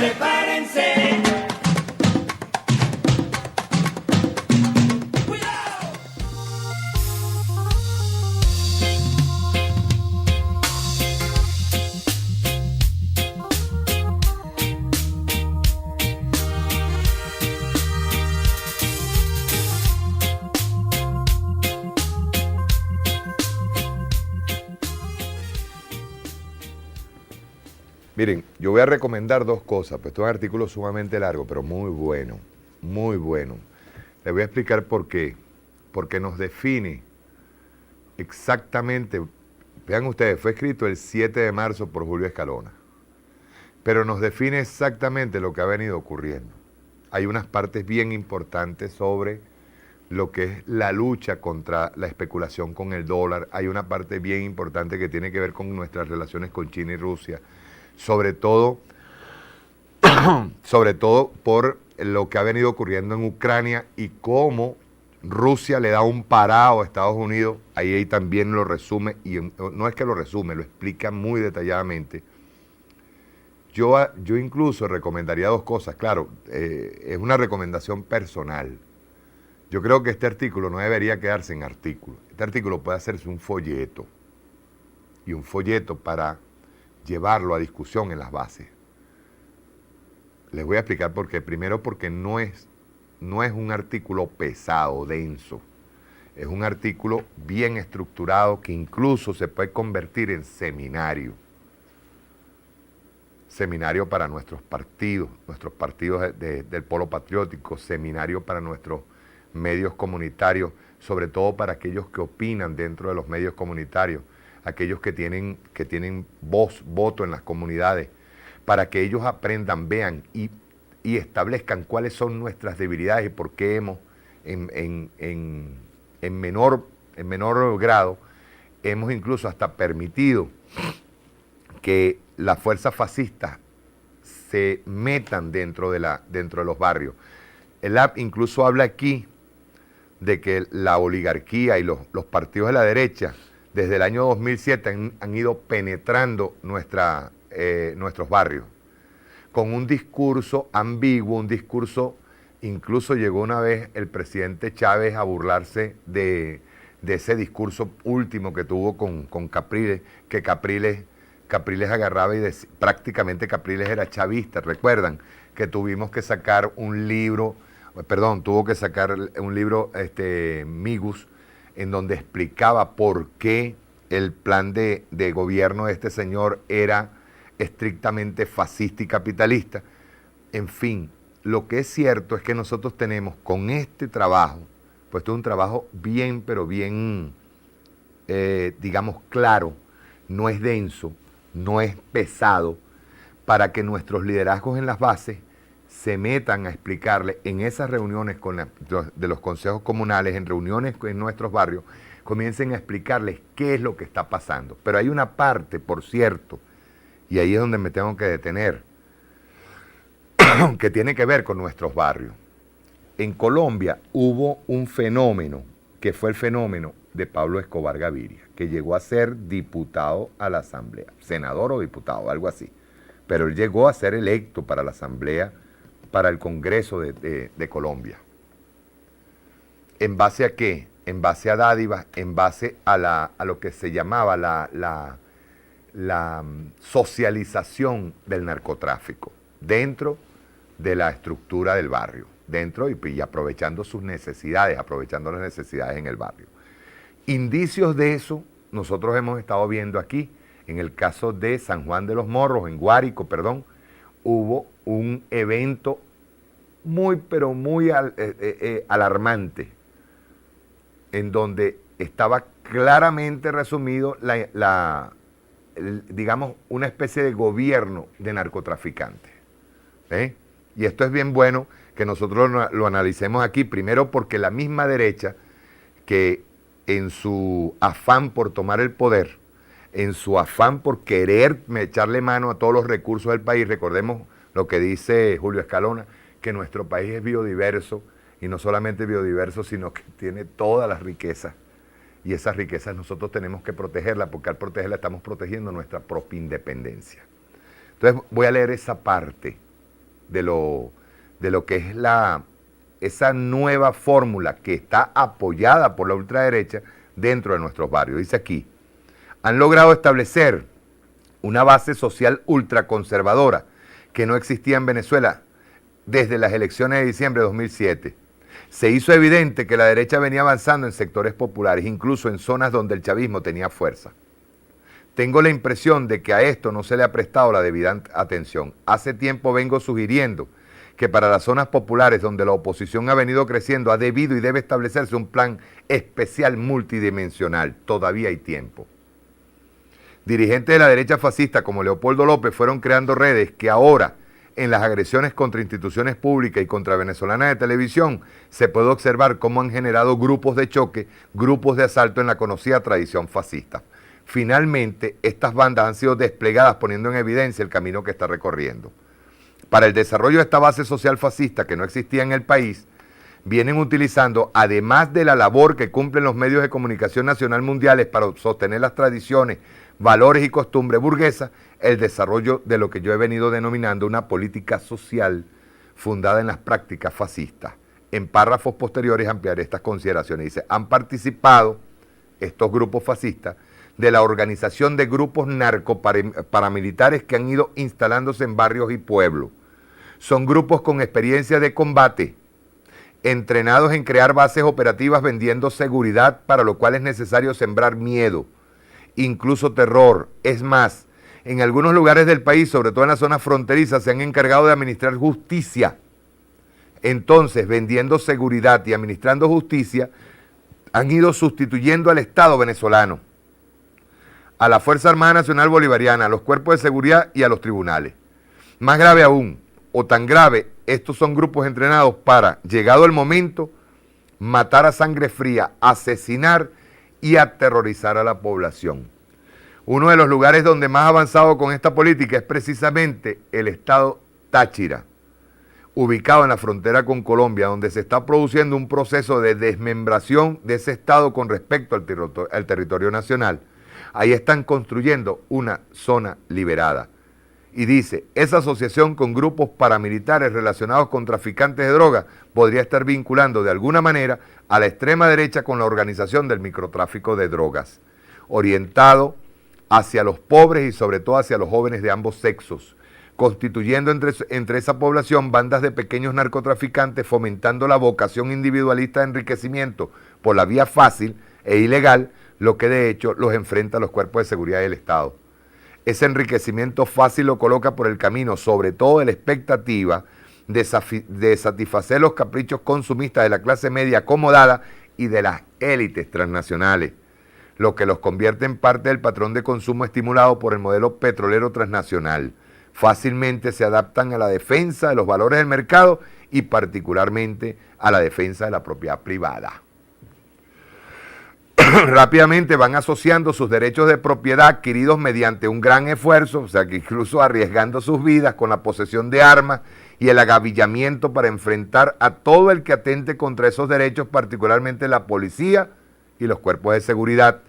prepárense. Miren, yo voy a recomendar dos cosas, pues esto es un artículo sumamente largo, pero muy bueno, muy bueno. Les voy a explicar por qué. Porque nos define exactamente, vean ustedes, fue escrito el 7 de marzo por Julio Escalona, pero nos define exactamente lo que ha venido ocurriendo. Hay unas partes bien importantes sobre lo que es la lucha contra la especulación con el dólar. Hay una parte bien importante que tiene que ver con nuestras relaciones con China y Rusia. Sobre todo por lo que ha venido ocurriendo en Ucrania y cómo Rusia le da un parado a Estados Unidos. Ahí también lo resume, y no es que lo resume, lo explica muy detalladamente. Yo incluso recomendaría dos cosas. Claro, es una recomendación personal. Yo creo que este artículo no debería quedarse en artículo. Este artículo puede hacerse un folleto, y un folleto para llevarlo a discusión en las bases. Les voy a explicar por qué. Primero, porque no es un artículo pesado, denso. Es un artículo bien estructurado que incluso se puede convertir en seminario. Seminario para nuestros partidos del Polo Patriótico, seminario para nuestros medios comunitarios, sobre todo para aquellos que opinan dentro de los medios comunitarios, aquellos que tienen voto en las comunidades, para que ellos aprendan, vean y establezcan cuáles son nuestras debilidades y por qué hemos, en menor grado, hemos incluso hasta permitido que las fuerzas fascistas se metan dentro de los barrios. El AP incluso habla aquí de que la oligarquía y los partidos de la derecha desde el año 2007 han ido penetrando nuestros barrios con un discurso ambiguo, un discurso, incluso llegó una vez el presidente Chávez a burlarse de ese discurso último que tuvo con Capriles, que Capriles agarraba y prácticamente Capriles era chavista. Recuerdan que tuvimos que sacar un libro, Migus, en donde explicaba por qué el plan de gobierno de este señor era estrictamente fascista y capitalista. En fin, lo que es cierto es que nosotros tenemos con este trabajo, pues es un trabajo bien, pero bien, digamos, claro, no es denso, no es pesado, para que nuestros liderazgos en las bases se metan a explicarle en esas reuniones de los consejos comunales, en reuniones en nuestros barrios, comiencen a explicarles qué es lo que está pasando. Pero hay una parte, por cierto, y ahí es donde me tengo que detener, que tiene que ver con nuestros barrios. En Colombia hubo un fenómeno, que fue el fenómeno de Pablo Escobar Gaviria, que llegó a ser diputado a la Asamblea, senador o diputado, algo así. Pero él llegó a ser electo para la Asamblea, para el Congreso de Colombia. ¿En base a qué? En base a dádivas, en base a lo que se llamaba la socialización del narcotráfico dentro de la estructura del barrio, dentro y aprovechando sus necesidades, aprovechando las necesidades en el barrio. Indicios de eso nosotros hemos estado viendo aquí. En el caso de San Juan de los Morros, en Guárico, hubo un evento muy, pero muy alarmante, en donde estaba claramente resumido digamos, una especie de gobierno de narcotraficantes. Y esto es bien bueno que nosotros lo analicemos aquí, primero porque la misma derecha, que en su afán por tomar el poder, en su afán por querer echarle mano a todos los recursos del país, recordemos lo que dice Julio Escalona, que nuestro país es biodiverso, y no solamente biodiverso, sino que tiene todas las riquezas, y esas riquezas nosotros tenemos que protegerlas, porque al protegerla estamos protegiendo nuestra propia independencia. Entonces voy a leer esa parte de lo que es esa nueva fórmula que está apoyada por la ultraderecha dentro de nuestros barrios. Dice aquí, han logrado establecer una base social ultraconservadora que no existía en Venezuela desde las elecciones de diciembre de 2007. Se hizo evidente que la derecha venía avanzando en sectores populares, incluso en zonas donde el chavismo tenía fuerza. Tengo la impresión de que a esto no se le ha prestado la debida atención. Hace tiempo vengo sugiriendo que para las zonas populares donde la oposición ha venido creciendo ha debido y debe establecerse un plan especial multidimensional. Todavía hay tiempo. Dirigentes de la derecha fascista como Leopoldo López fueron creando redes que ahora, en las agresiones contra instituciones públicas y contra venezolanas de televisión, se puede observar cómo han generado grupos de choque, grupos de asalto en la conocida tradición fascista. Finalmente, estas bandas han sido desplegadas poniendo en evidencia el camino que está recorriendo. Para el desarrollo de esta base social fascista que no existía en el país, vienen utilizando, además de la labor que cumplen los medios de comunicación nacional mundiales para sostener las tradiciones, valores y costumbres burguesas, el desarrollo de lo que yo he venido denominando una política social fundada en las prácticas fascistas. En párrafos posteriores ampliaré estas consideraciones. Dice, han participado estos grupos fascistas de la organización de grupos narcoparamilitares que han ido instalándose en barrios y pueblos. Son grupos con experiencia de combate, entrenados en crear bases operativas vendiendo seguridad, para lo cual es necesario sembrar miedo, incluso terror. Es más, en algunos lugares del país, sobre todo en las zonas fronterizas, se han encargado de administrar justicia. Entonces, vendiendo seguridad y administrando justicia, han ido sustituyendo al Estado venezolano, a la Fuerza Armada Nacional Bolivariana, a los cuerpos de seguridad y a los tribunales. Más grave aún, o tan grave, estos son grupos entrenados para, llegado el momento, matar a sangre fría, asesinar y aterrorizar a la población. Uno de los lugares donde más ha avanzado con esta política es precisamente el estado Táchira, ubicado en la frontera con Colombia, donde se está produciendo un proceso de desmembración de ese estado con respecto al territorio nacional. Ahí están construyendo una zona liberada. Y dice, esa asociación con grupos paramilitares relacionados con traficantes de drogas podría estar vinculando de alguna manera a la extrema derecha con la organización del microtráfico de drogas, orientado hacia los pobres y sobre todo hacia los jóvenes de ambos sexos, constituyendo entre esa población bandas de pequeños narcotraficantes, fomentando la vocación individualista de enriquecimiento por la vía fácil e ilegal, lo que de hecho los enfrenta a los cuerpos de seguridad del Estado. Ese enriquecimiento fácil lo coloca por el camino, sobre todo de la expectativa de satisfacer los caprichos consumistas de la clase media acomodada y de las élites transnacionales, lo que los convierte en parte del patrón de consumo estimulado por el modelo petrolero transnacional. Fácilmente se adaptan a la defensa de los valores del mercado y particularmente a la defensa de la propiedad privada. Rápidamente van asociando sus derechos de propiedad adquiridos mediante un gran esfuerzo, o sea que incluso arriesgando sus vidas con la posesión de armas y el agavillamiento para enfrentar a todo el que atente contra esos derechos, particularmente la policía y los cuerpos de seguridad,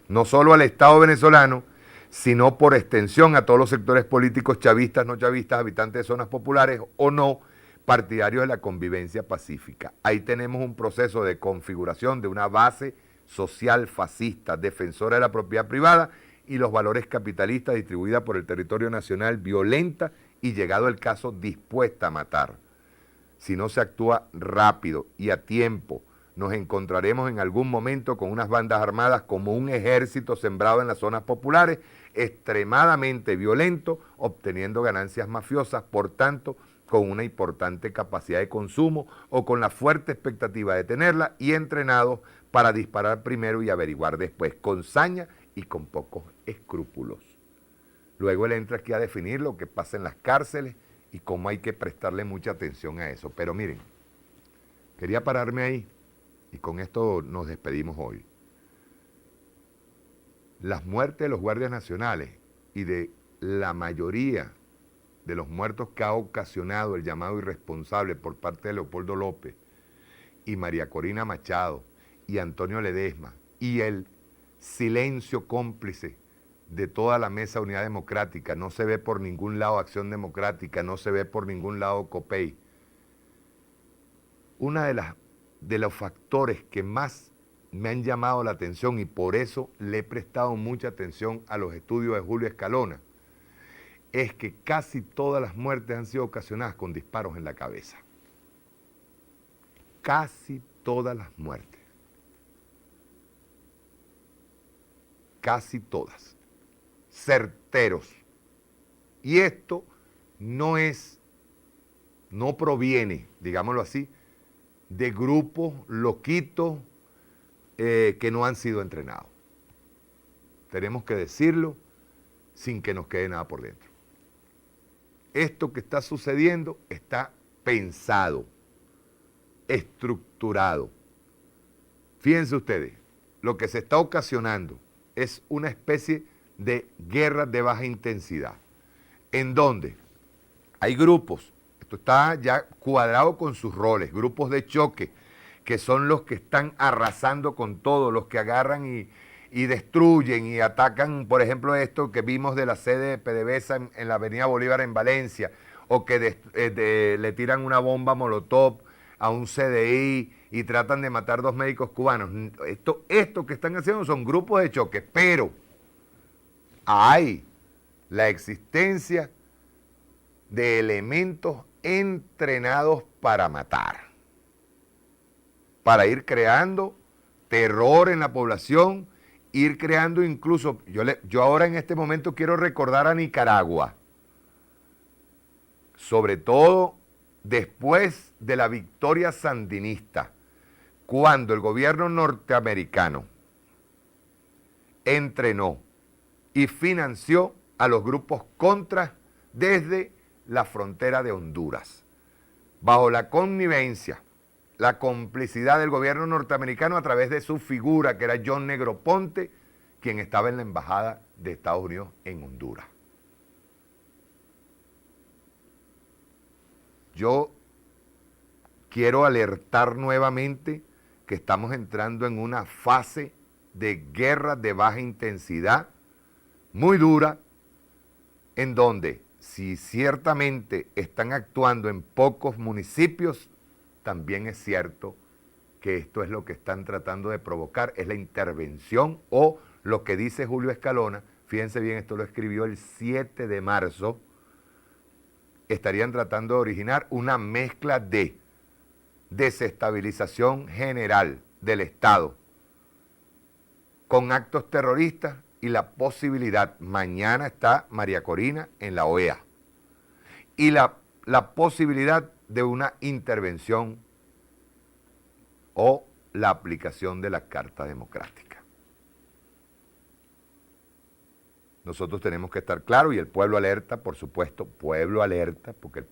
no solo al Estado venezolano, sino por extensión a todos los sectores políticos chavistas, no chavistas, habitantes de zonas populares o no, partidarios de la convivencia pacífica. Ahí tenemos un proceso de configuración de una base social fascista, defensora de la propiedad privada y los valores capitalistas, distribuida por el territorio nacional, violenta y, llegado el caso, dispuesta a matar. Si no se actúa rápido y a tiempo, nos encontraremos en algún momento con unas bandas armadas como un ejército sembrado en las zonas populares, extremadamente violento, obteniendo ganancias mafiosas, por tanto, con una importante capacidad de consumo o con la fuerte expectativa de tenerla, y entrenados para disparar primero y averiguar después, con saña y con pocos escrúpulos. Luego él entra aquí a definir lo que pasa en las cárceles y cómo hay que prestarle mucha atención a eso. Pero miren, quería pararme ahí y con esto nos despedimos hoy. Las muertes de los guardias nacionales y de la mayoría de los muertos que ha ocasionado el llamado irresponsable por parte de Leopoldo López y María Corina Machado y Antonio Ledesma, y el silencio cómplice de toda la Mesa Unidad Democrática, no se ve por ningún lado Acción Democrática, no se ve por ningún lado COPEI. Una de los factores que más me han llamado la atención, y por eso le he prestado mucha atención a los estudios de Julio Escalona, es que casi todas las muertes han sido ocasionadas con disparos en la cabeza. Casi todas las muertes. Casi todas. Certeros. Y esto no proviene, digámoslo así, de grupos loquitos que no han sido entrenados. Tenemos que decirlo sin que nos quede nada por dentro. Esto que está sucediendo está pensado, estructurado. Fíjense ustedes, lo que se está ocasionando es una especie de guerra de baja intensidad, en donde hay grupos, esto está ya cuadrado con sus roles, grupos de choque, que son los que están arrasando con todo, los que agarran y destruyen y atacan, por ejemplo, esto que vimos de la sede de PDVSA en la Avenida Bolívar en Valencia, o que le tiran una bomba molotov a un CDI y tratan de matar 2 médicos cubanos. Esto que están haciendo son grupos de choque, pero hay la existencia de elementos entrenados para matar, para ir creando terror en la población, ir creando incluso, yo ahora en este momento quiero recordar a Nicaragua, sobre todo después de la victoria sandinista, cuando el gobierno norteamericano entrenó y financió a los grupos contras desde la frontera de Honduras, bajo la connivencia, la complicidad del gobierno norteamericano a través de su figura, que era John Negroponte, quien estaba en la embajada de Estados Unidos en Honduras. Yo quiero alertar nuevamente que estamos entrando en una fase de guerra de baja intensidad, muy dura, en donde si ciertamente están actuando en pocos municipios, también es cierto que esto es lo que están tratando de provocar, es la intervención o lo que dice Julio Escalona, fíjense bien, esto lo escribió el 7 de marzo, estarían tratando de originar una mezcla de desestabilización general del Estado con actos terroristas y la posibilidad, mañana está María Corina en la OEA, y la posibilidad de una intervención o la aplicación de la Carta Democrática. Nosotros tenemos que estar claros y el pueblo alerta, por supuesto, pueblo alerta, porque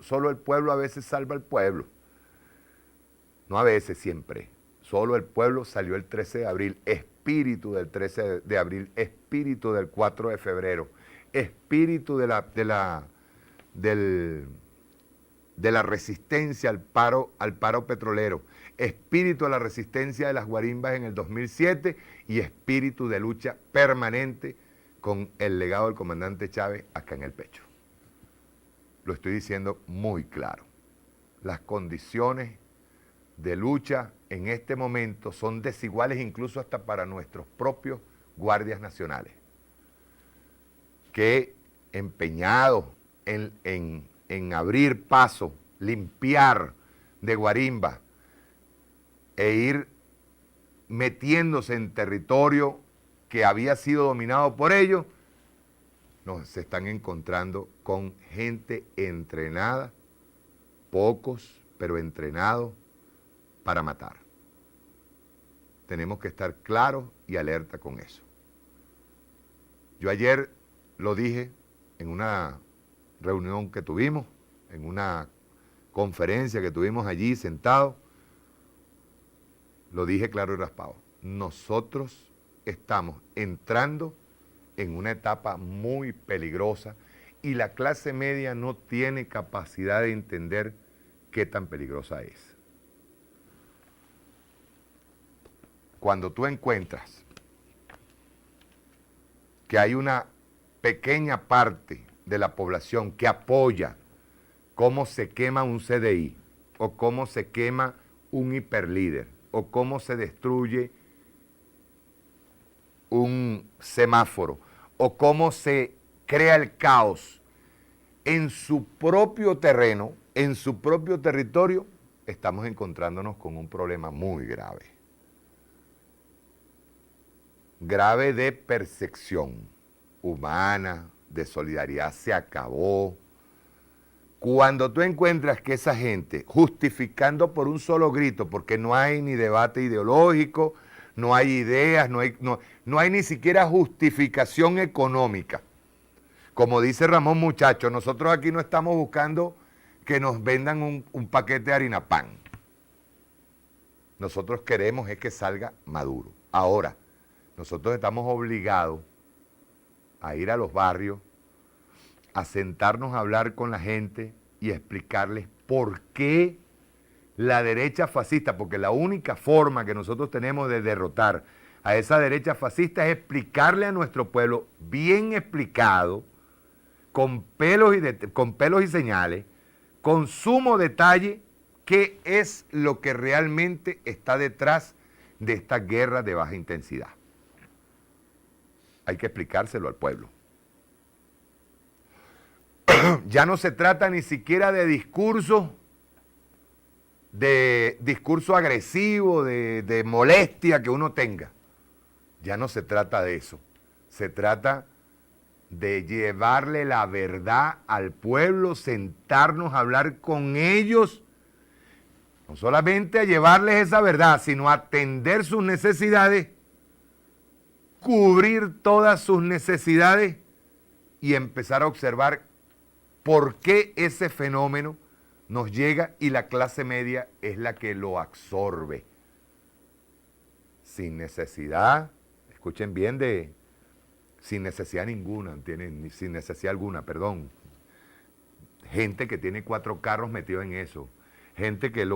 solo el pueblo a veces salva al pueblo. No a veces, siempre. Solo el pueblo salió el 13 de abril, espíritu del 13 de abril, espíritu del 4 de febrero, espíritu de la resistencia al paro petrolero, espíritu de la resistencia de las guarimbas en el 2007 y espíritu de lucha permanente con el legado del comandante Chávez acá en el pecho. Lo estoy diciendo muy claro. Las condiciones de lucha en este momento son desiguales incluso hasta para nuestros propios guardias nacionales, que empeñados en abrir paso, limpiar de guarimba e ir metiéndose en territorio que había sido dominado por ellos, se están encontrando con gente entrenada, pocos, pero entrenados para matar. Tenemos que estar claros y alerta con eso. Yo ayer lo dije en una reunión que tuvimos, en una conferencia que tuvimos allí sentados, lo dije claro y raspado. Nosotros estamos entrando en una etapa muy peligrosa y la clase media no tiene capacidad de entender qué tan peligrosa es. Cuando tú encuentras que hay una pequeña parte de la población que apoya cómo se quema un CDI, o cómo se quema un hiperlíder, o cómo se destruye un semáforo, o cómo se crea el caos en su propio terreno, en su propio territorio, estamos encontrándonos con un problema muy grave. Grave de percepción humana, de solidaridad, se acabó. Cuando tú encuentras que esa gente, justificando por un solo grito, porque no hay ni debate ideológico, no hay ideas, no hay ni siquiera justificación económica. Como dice Ramón Muchacho, nosotros aquí no estamos buscando que nos vendan un paquete de harina pan. Nosotros queremos es que salga Maduro. Ahora, nosotros estamos obligados a ir a los barrios, a sentarnos a hablar con la gente y explicarles por qué la derecha fascista, porque la única forma que nosotros tenemos de derrotar a esa derecha fascista es explicarle a nuestro pueblo, bien explicado, con pelos y señales, con sumo detalle, qué es lo que realmente está detrás de esta guerra de baja intensidad. Hay que explicárselo al pueblo. Ya no se trata ni siquiera de discurso agresivo, de molestia que uno tenga. Ya no se trata de eso. Se trata de llevarle la verdad al pueblo, sentarnos a hablar con ellos, no solamente a llevarles esa verdad, sino a atender sus necesidades, cubrir todas sus necesidades y empezar a observar por qué ese fenómeno nos llega y la clase media es la que lo absorbe. Sin necesidad, escuchen bien, sin necesidad ninguna, sin necesidad alguna, perdón. Gente que tiene 4 carros metidos en eso. Gente que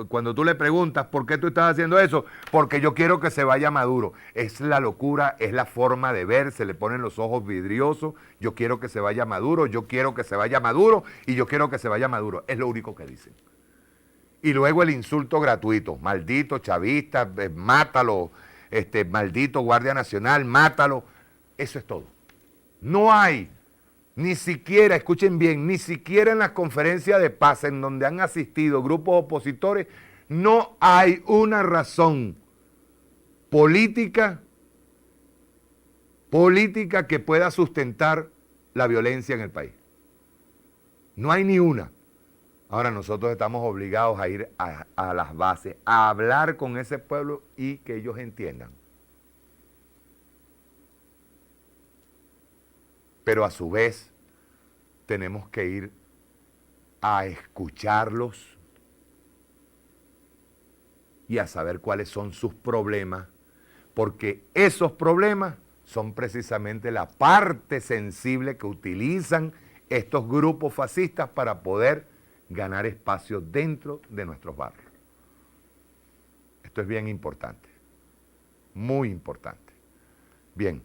cuando tú le preguntas por qué tú estás haciendo eso, porque yo quiero que se vaya Maduro. Es la locura, es la forma de ver, se le ponen los ojos vidriosos, yo quiero que se vaya Maduro, yo quiero que se vaya Maduro y yo quiero que se vaya Maduro. Es lo único que dicen. Y luego el insulto gratuito, maldito chavista, mátalo, maldito Guardia Nacional, mátalo. Eso es todo. No hay ni siquiera, escuchen bien, ni siquiera en las conferencias de paz en donde han asistido grupos opositores, no hay una razón política que pueda sustentar la violencia en el país. No hay ni una. Ahora nosotros estamos obligados a ir a las bases, a hablar con ese pueblo y que ellos entiendan. Pero a su vez tenemos que ir a escucharlos y a saber cuáles son sus problemas, porque esos problemas son precisamente la parte sensible que utilizan estos grupos fascistas para poder ganar espacios dentro de nuestros barrios. Esto es bien importante, muy importante. Bien.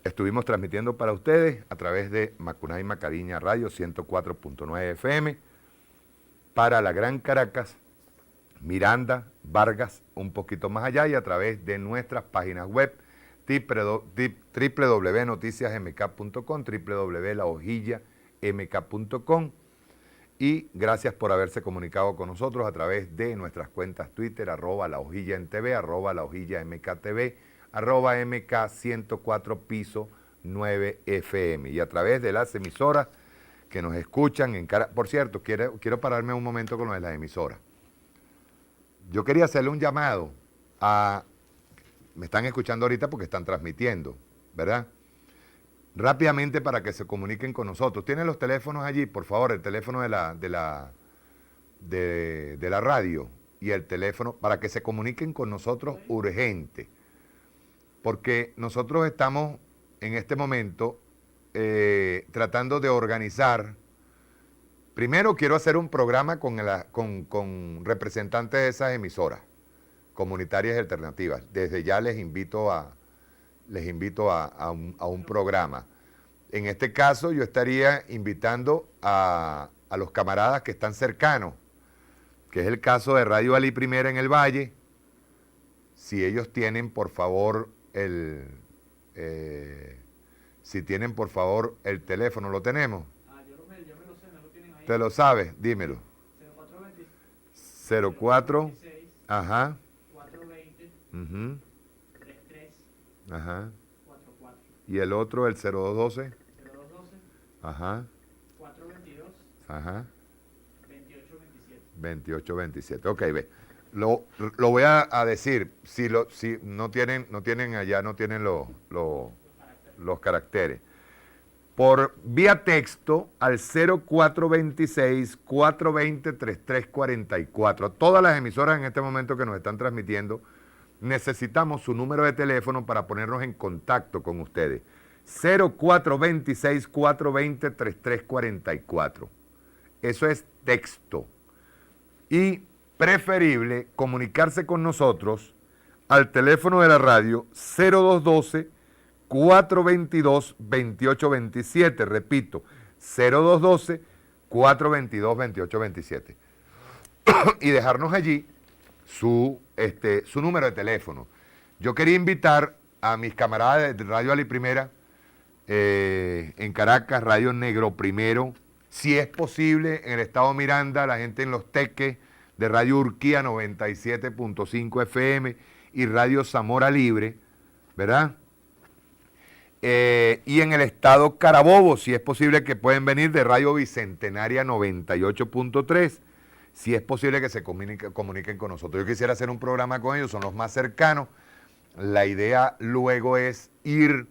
Estuvimos transmitiendo para ustedes a través de Macunay Macariña Radio 104.9 FM para la Gran Caracas, Miranda, Vargas, un poquito más allá y a través de nuestras páginas web www.noticiasmk.com, www.lahojillamk.com y gracias por haberse comunicado con nosotros a través de nuestras cuentas Twitter, @lahojillamtv, @lahojillamktv, @MK104 piso 9 FM y a través de las emisoras que nos escuchan en Caracas. Por cierto, quiero pararme un momento con lo de las emisoras. Yo quería hacerle un llamado me están escuchando ahorita porque están transmitiendo, ¿verdad? Rápidamente para que se comuniquen con nosotros. ¿Tienen los teléfonos allí? Por favor, el teléfono de la radio y el teléfono para que se comuniquen con nosotros urgente. Porque nosotros estamos en este momento tratando de organizar. Primero quiero hacer un programa con representantes de esas emisoras, comunitarias y alternativas. Desde ya les invito a un programa. En este caso yo estaría invitando a los camaradas que están cercanos, que es el caso de Radio Ali Primera en el Valle. Si ellos tienen, por favor, si tienen, por favor, el teléfono, ¿lo tenemos? Yo me lo sé, ¿no lo tienen ahí? ¿Te lo sabes? Dímelo. 04, ajá, 420, uh-huh, 33, ajá. 44. Y el otro, el 0212, 0212, ajá, 422, ajá, 2827. 2827. Ok, ve. Lo voy a decir, si no tienen allá, no tienen los caracteres. Por vía texto al 0426-420-3344. Todas las emisoras en este momento que nos están transmitiendo, necesitamos su número de teléfono para ponernos en contacto con ustedes. 0426-420-3344. Eso es texto. Y preferible comunicarse con nosotros al teléfono de la radio 0212-422-2827. Repito, 0212-422-2827. Y dejarnos allí su número de teléfono. Yo quería invitar a mis camaradas de Radio Ali Primera, en Caracas, Radio Negro Primero, si es posible, en el estado Miranda, la gente en Los Teques, de Radio Urquía 97.5 FM y Radio Zamora Libre, ¿verdad? Y en el estado Carabobo, si es posible que pueden venir de Radio Bicentenaria 98.3, si es posible que se comuniquen con nosotros. Yo quisiera hacer un programa con ellos, son los más cercanos. La idea luego es ir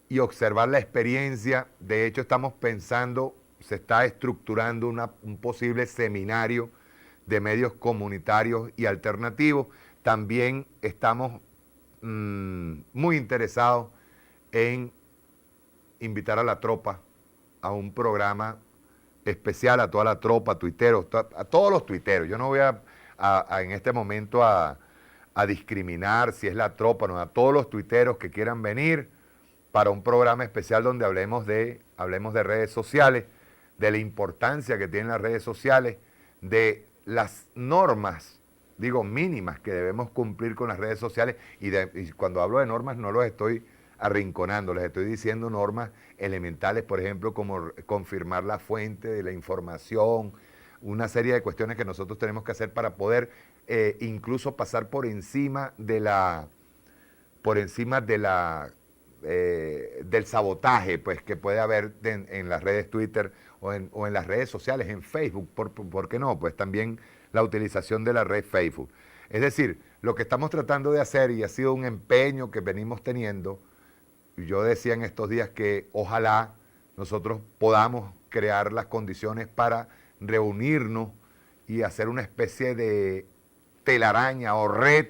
y observar la experiencia. De hecho, estamos pensando, se está estructurando un posible seminario de medios comunitarios y alternativos. También estamos muy interesados en invitar a la tropa a un programa especial, a toda la tropa, tuiteros, a todos los tuiteros. Yo no voy en este momento a discriminar si es la tropa, no, a todos los tuiteros que quieran venir para un programa especial donde hablemos de redes sociales, de la importancia que tienen las redes sociales, de las normas, digo mínimas, que debemos cumplir con las redes sociales. Y cuando hablo de normas no los estoy arrinconando, les estoy diciendo normas elementales, por ejemplo, como confirmar la fuente de la información, una serie de cuestiones que nosotros tenemos que hacer para poder incluso pasar por encima del sabotaje, pues, que puede haber en las redes Twitter o en las redes sociales, en Facebook, ¿por qué no? Pues también la utilización de la red Facebook. Es decir, lo que estamos tratando de hacer, y ha sido un empeño que venimos teniendo, yo decía en estos días que ojalá nosotros podamos crear las condiciones para reunirnos y hacer una especie de telaraña o red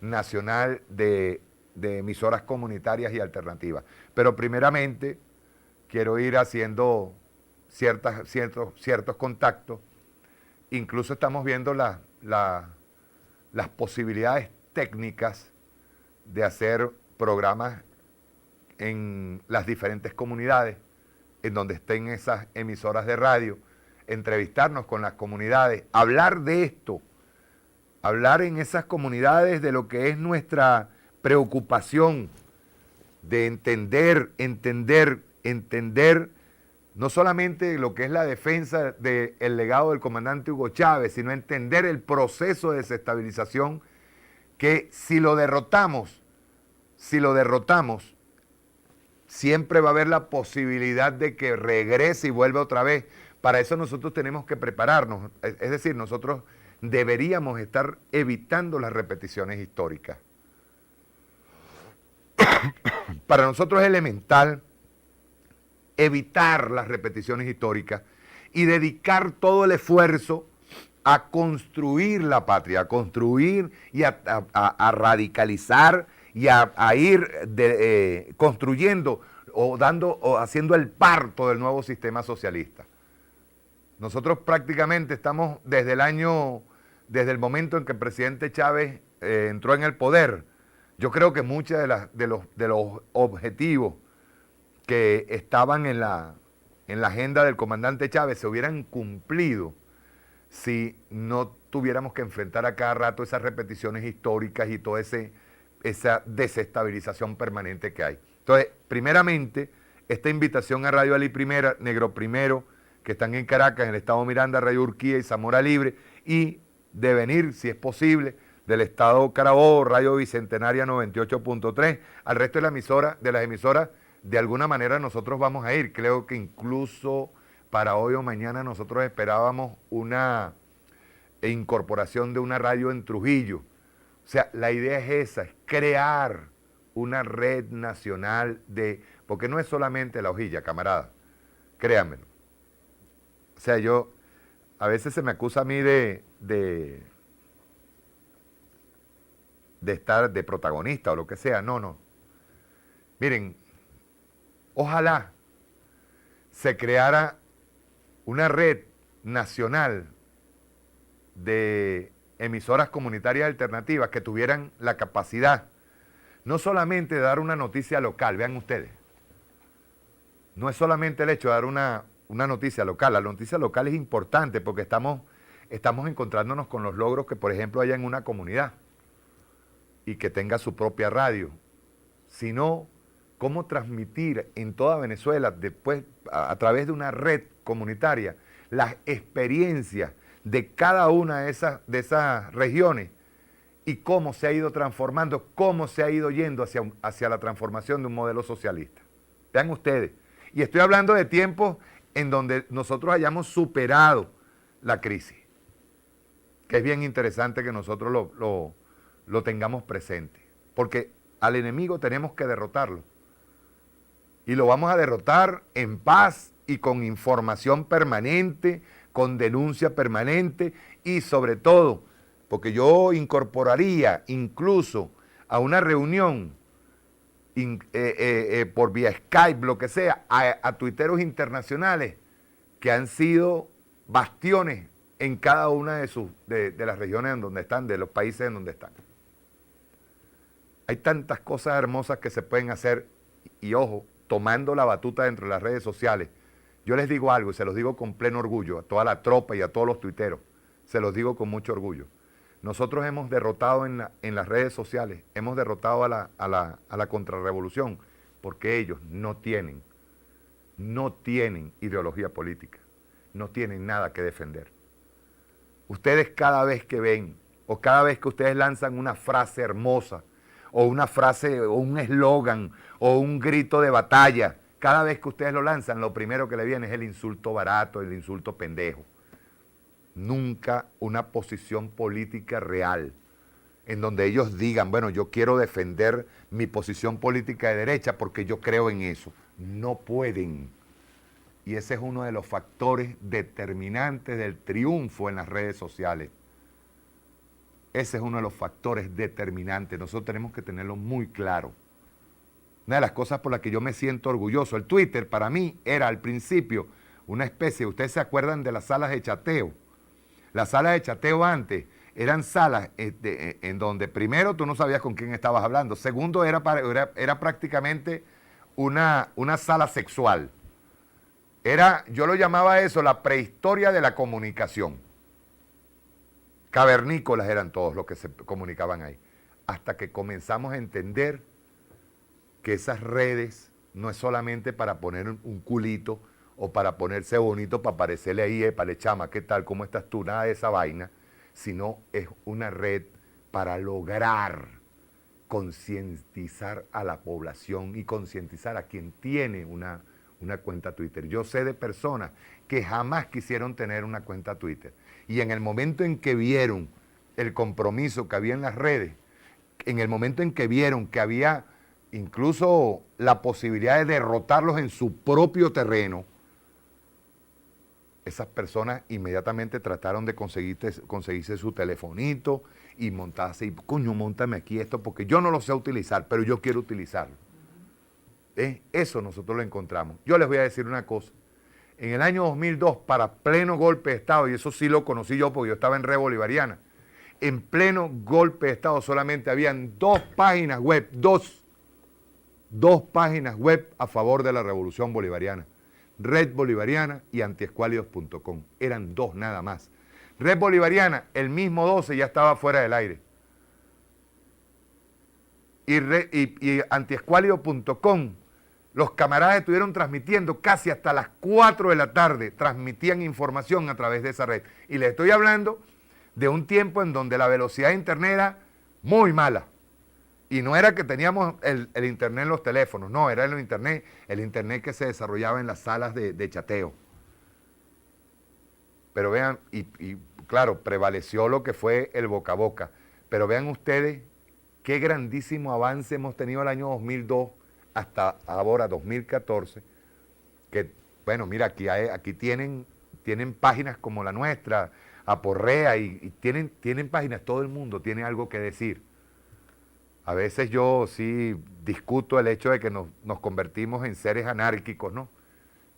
nacional de emisoras comunitarias y alternativas. Pero primeramente quiero ir haciendo ciertos contactos. Incluso estamos viendo las posibilidades técnicas de hacer programas en las diferentes comunidades en donde estén esas emisoras de radio, entrevistarnos con las comunidades, hablar de esto, hablar en esas comunidades de lo que es nuestra preocupación, de entender no solamente lo que es la defensa del legado del comandante Hugo Chávez, sino entender el proceso de desestabilización que si lo derrotamos, siempre va a haber la posibilidad de que regrese y vuelva otra vez. Para eso nosotros tenemos que prepararnos, es decir, nosotros deberíamos estar evitando las repeticiones históricas. Para nosotros es elemental evitar las repeticiones históricas y dedicar todo el esfuerzo a construir la patria, a construir y a radicalizar y a ir construyendo o haciendo el parto del nuevo sistema socialista. Nosotros prácticamente estamos desde el momento en que el presidente Chávez entró en el poder, yo creo que muchos de los objetivos que estaban en la agenda del comandante Chávez se hubieran cumplido si no tuviéramos que enfrentar a cada rato esas repeticiones históricas y toda esa desestabilización permanente que hay. Entonces, primeramente, esta invitación a Radio Ali Primera, Negro Primero, que están en Caracas, en el estado Miranda, Radio Urquía y Zamora Libre, y de venir, si es posible, del estado Carabobo, Radio Bicentenaria 98.3, al resto de las emisoras, de alguna manera nosotros vamos a ir. Creo que incluso para hoy o mañana nosotros esperábamos una incorporación de una radio en Trujillo. O sea, la idea es esa, es crear una red nacional porque no es solamente La Hojilla, camarada, créanmelo. O sea, a veces se me acusa a mí de estar de protagonista o lo que sea. No. Miren, ojalá se creara una red nacional de emisoras comunitarias alternativas que tuvieran la capacidad no solamente de dar una noticia local, vean ustedes, no es solamente el hecho de dar una noticia local, la noticia local es importante porque estamos encontrándonos con los logros que, por ejemplo, haya en una comunidad y que tenga su propia radio, sino cómo transmitir en toda Venezuela, después a través de una red comunitaria, las experiencias de cada una de esas regiones y cómo se ha ido transformando, cómo se ha ido yendo hacia la transformación de un modelo socialista. Vean ustedes, y estoy hablando de tiempos en donde nosotros hayamos superado la crisis, que es bien interesante que nosotros lo tengamos presente, porque al enemigo tenemos que derrotarlo, y lo vamos a derrotar en paz y con información permanente, con denuncia permanente y sobre todo, porque yo incorporaría incluso a una reunión por vía Skype, lo que sea, a tuiteros internacionales que han sido bastiones en cada una de las regiones en donde están, de los países en donde están. Hay tantas cosas hermosas que se pueden hacer y ojo, tomando la batuta dentro de las redes sociales. Yo les digo algo y se los digo con pleno orgullo a toda la tropa y a todos los tuiteros, se los digo con mucho orgullo. Nosotros hemos derrotado en las redes sociales, hemos derrotado a la contrarrevolución porque ellos no tienen ideología política, no tienen nada que defender. Ustedes cada vez que ven o cada vez que ustedes lanzan una frase hermosa o una frase o un eslogan o un grito de batalla, cada vez que ustedes lo lanzan, lo primero que le viene es el insulto barato, el insulto pendejo. Nunca una posición política real, en donde ellos digan, bueno, yo quiero defender mi posición política de derecha porque yo creo en eso. No pueden. Y ese es uno de los factores determinantes del triunfo en las redes sociales. Ese es uno de los factores determinantes. Nosotros tenemos que tenerlo muy claro. Una de las cosas por las que yo me siento orgulloso, el Twitter para mí era al principio una especie, ustedes se acuerdan de las salas de chateo. Las salas de chateo antes eran salas en donde primero tú no sabías con quién estabas hablando, segundo era prácticamente una sala sexual. Yo lo llamaba eso la prehistoria de la comunicación. Cavernícolas eran todos los que se comunicaban ahí. Hasta que comenzamos a entender que esas redes no es solamente para poner un culito o para ponerse bonito, para parecerle ahí, para chama, ¿qué tal? ¿Cómo estás tú? Nada de esa vaina, sino es una red para lograr concientizar a la población y concientizar a quien tiene una cuenta Twitter. Yo sé de personas que jamás quisieron tener una cuenta Twitter y en el momento en que vieron el compromiso que había en las redes, en el momento en que vieron que había incluso la posibilidad de derrotarlos en su propio terreno, esas personas inmediatamente trataron de conseguirse su telefonito y montarse, y coño, móntame aquí esto, porque yo no lo sé utilizar, pero yo quiero utilizarlo. Eso nosotros lo encontramos. Yo les voy a decir una cosa. En el año 2002, para pleno golpe de Estado, y eso sí lo conocí yo porque yo estaba en Red Bolivariana, En pleno golpe de Estado solamente habían 2 páginas web, dos páginas web a favor de la revolución bolivariana. Red Bolivariana y antiescuálidos.com. Eran 2 nada más. Red Bolivariana, el mismo 12 ya estaba fuera del aire. Y antiescuálido.com, los camaradas estuvieron transmitiendo casi hasta las 4 de la tarde, transmitían información a través de esa red. Y les estoy hablando de un tiempo en donde la velocidad de internet era muy mala. Y no era que teníamos el internet en los teléfonos, no, era el internet que se desarrollaba en las salas de chateo. Pero vean, y claro, prevaleció lo que fue el boca a boca. Pero vean ustedes qué grandísimo avance hemos tenido el año 2002 hasta ahora, 2014, que, bueno, mira, aquí tienen páginas como la nuestra, Aporrea, y tienen páginas, todo el mundo tiene algo que decir. A veces yo sí discuto el hecho de que nos convertimos en seres anárquicos, ¿no?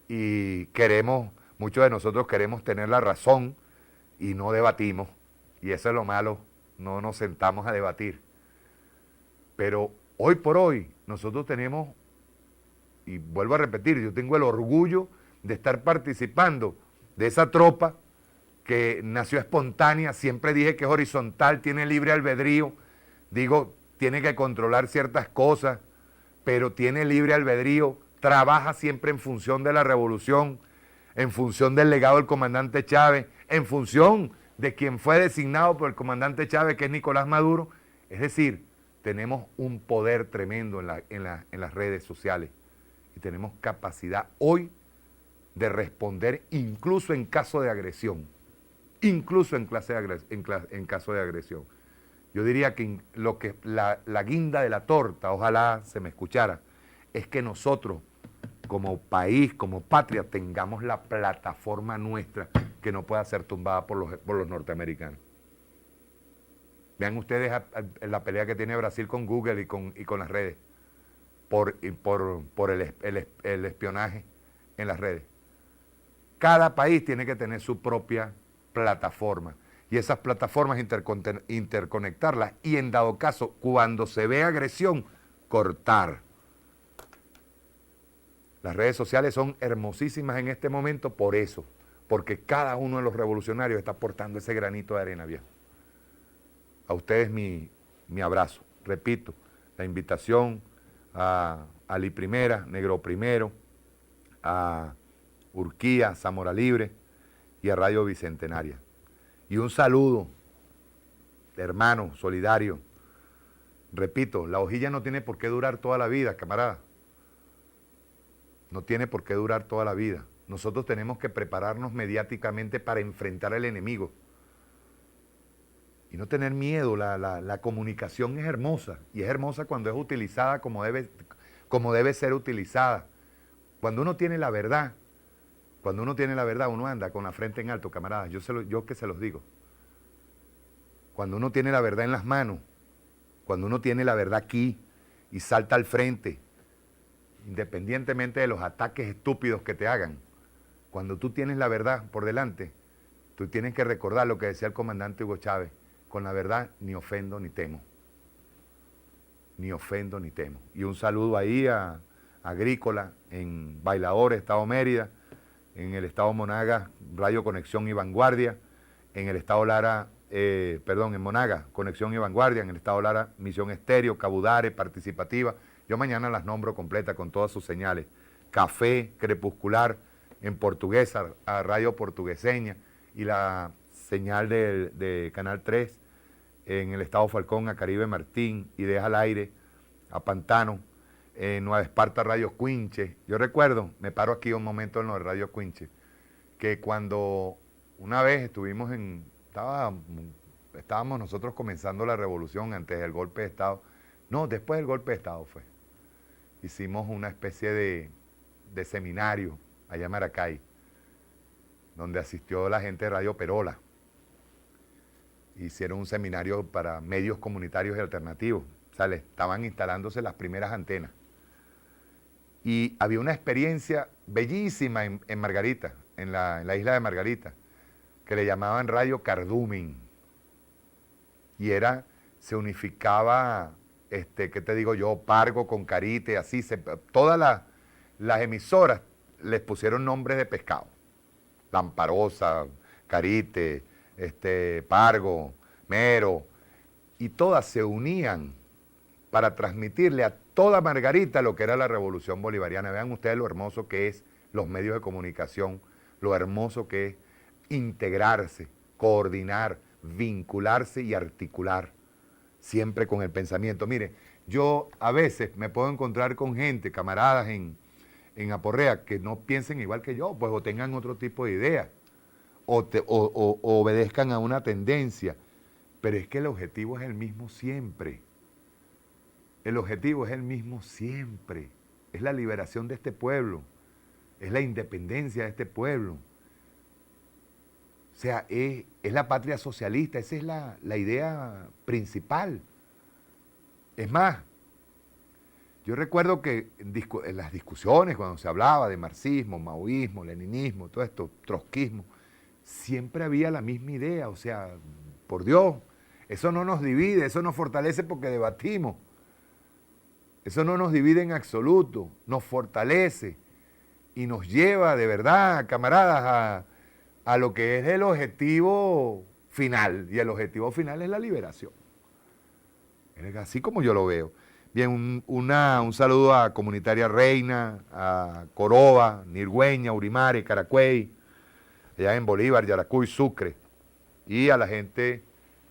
Y muchos de nosotros queremos tener la razón y no debatimos. Y eso es lo malo, no nos sentamos a debatir. Pero hoy por hoy nosotros tenemos, y vuelvo a repetir, yo tengo el orgullo de estar participando de esa tropa que nació espontánea, siempre dije que es horizontal, tiene libre albedrío, digo, tiene que controlar ciertas cosas, pero tiene libre albedrío, trabaja siempre en función de la revolución, en función del legado del comandante Chávez, en función de quien fue designado por el comandante Chávez, que es Nicolás Maduro. Es decir, tenemos un poder tremendo en las redes sociales y tenemos capacidad hoy de responder incluso en caso de agresión, incluso en caso de agresión. Yo diría que la guinda de la torta, ojalá se me escuchara, es que nosotros como país, como patria, tengamos la plataforma nuestra que no pueda ser tumbada por los norteamericanos. Vean ustedes la pelea que tiene Brasil con Google y con las redes, por el espionaje en las redes. Cada país tiene que tener su propia plataforma y esas plataformas interconectarlas y en dado caso, cuando se ve agresión, cortar. Las redes sociales son hermosísimas en este momento por eso, porque cada uno de los revolucionarios está aportando ese granito de arena, viejo. A ustedes mi abrazo. Repito, la invitación a Ali Primera, Negro Primero, a Urquía, Zamora Libre y a Radio Bicentenaria. Y un saludo, hermano, solidario. Repito, la hojilla no tiene por qué durar toda la vida, camarada. No tiene por qué durar toda la vida. Nosotros tenemos que prepararnos mediáticamente para enfrentar al enemigo. Y no tener miedo, la comunicación es hermosa, y es hermosa cuando es utilizada como debe ser utilizada. Cuando uno tiene la verdad, uno anda con la frente en alto, camaradas, yo que se los digo. Cuando uno tiene la verdad en las manos, cuando uno tiene la verdad aquí y salta al frente, independientemente de los ataques estúpidos que te hagan, cuando tú tienes la verdad por delante, tú tienes que recordar lo que decía el comandante Hugo Chávez: con la verdad ni ofendo ni temo. Ni ofendo ni temo. Y un saludo ahí a Agrícola, en Bailadores, Estado Mérida, en el Estado Monagas, Radio Conexión y Vanguardia, en el Estado Lara, en Monagas, Conexión y Vanguardia, en el Estado Lara, Misión Estéreo, Cabudare, Participativa. Yo mañana las nombro completas con todas sus señales. Café, Crepuscular, en portuguesa, a Radio Portugueseña, y la señal de Canal 3 en el Estado Falcón, a Caribe Martín, Ideas al Aire, a Pantano, en Nueva Esparta, Radio Cuinche. Yo recuerdo, me paro aquí un momento en lo de Radio Cuinche, que cuando una vez estábamos nosotros comenzando la revolución antes del golpe de Estado, no, después del golpe de Estado fue. Hicimos una especie de seminario allá en Maracay, donde asistió la gente de Radio Perola. Hicieron un seminario para medios comunitarios y alternativos. O sea, estaban instalándose las primeras antenas. Y había una experiencia bellísima en Margarita, en la isla de Margarita, que le llamaban Radio Cardumen. y se unificaba, ¿qué te digo yo? Pargo con Carite, así, todas las emisoras les pusieron nombres de pescado. Lamparosa, Carite, Pargo, Mero, y todas se unían para transmitirle a toda Margarita lo que era la revolución bolivariana. Vean ustedes lo hermoso que es los medios de comunicación, lo hermoso que es integrarse, coordinar, vincularse y articular, siempre con el pensamiento. Mire, yo a veces me puedo encontrar con gente, camaradas en Aporrea, que no piensen igual que yo, pues o tengan otro tipo de idea, o obedezcan a una tendencia, pero es que el objetivo es el mismo siempre. El objetivo es el mismo siempre. Es la liberación de este pueblo, es la independencia de este pueblo. O sea, es la patria socialista, esa es la idea principal. Es más, yo recuerdo que en las discusiones, cuando se hablaba de marxismo, maoísmo, leninismo, todo esto, trotskismo, siempre había la misma idea. O sea, por Dios, eso no nos divide, eso nos fortalece porque debatimos. Eso no nos divide en absoluto, nos fortalece y nos lleva de verdad, camaradas, a lo que es el objetivo final. Y el objetivo final es la liberación. Es así como yo lo veo. Bien, un saludo a Comunitaria Reina, a Coroba, Nirgüeña, Urimare, Caracuey, allá en Bolívar, Yaracuy, Sucre, y a la gente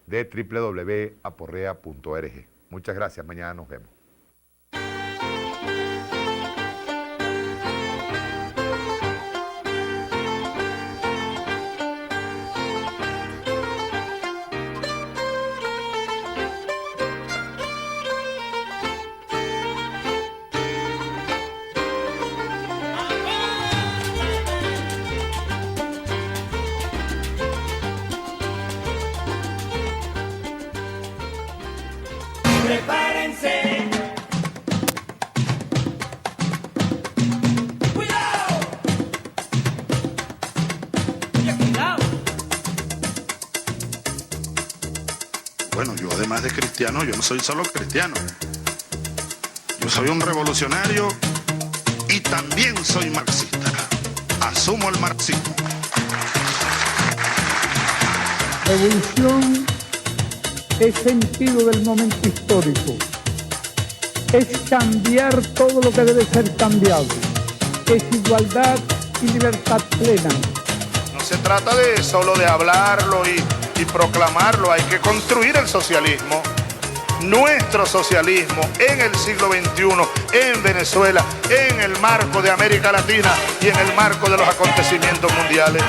de www.aporrea.org. Muchas gracias, mañana nos vemos. Prepárense. ¡Cuidado! ¡Cuidado! Bueno, yo además de cristiano, yo no soy solo cristiano. Yo soy un revolucionario y también soy marxista. Asumo el marxismo. Revolución es sentido del momento histórico, es cambiar todo lo que debe ser cambiado, es igualdad y libertad plena. No se trata de solo de hablarlo y proclamarlo, hay que construir el socialismo, nuestro socialismo en el siglo XXI, en Venezuela, en el marco de América Latina y en el marco de los acontecimientos mundiales.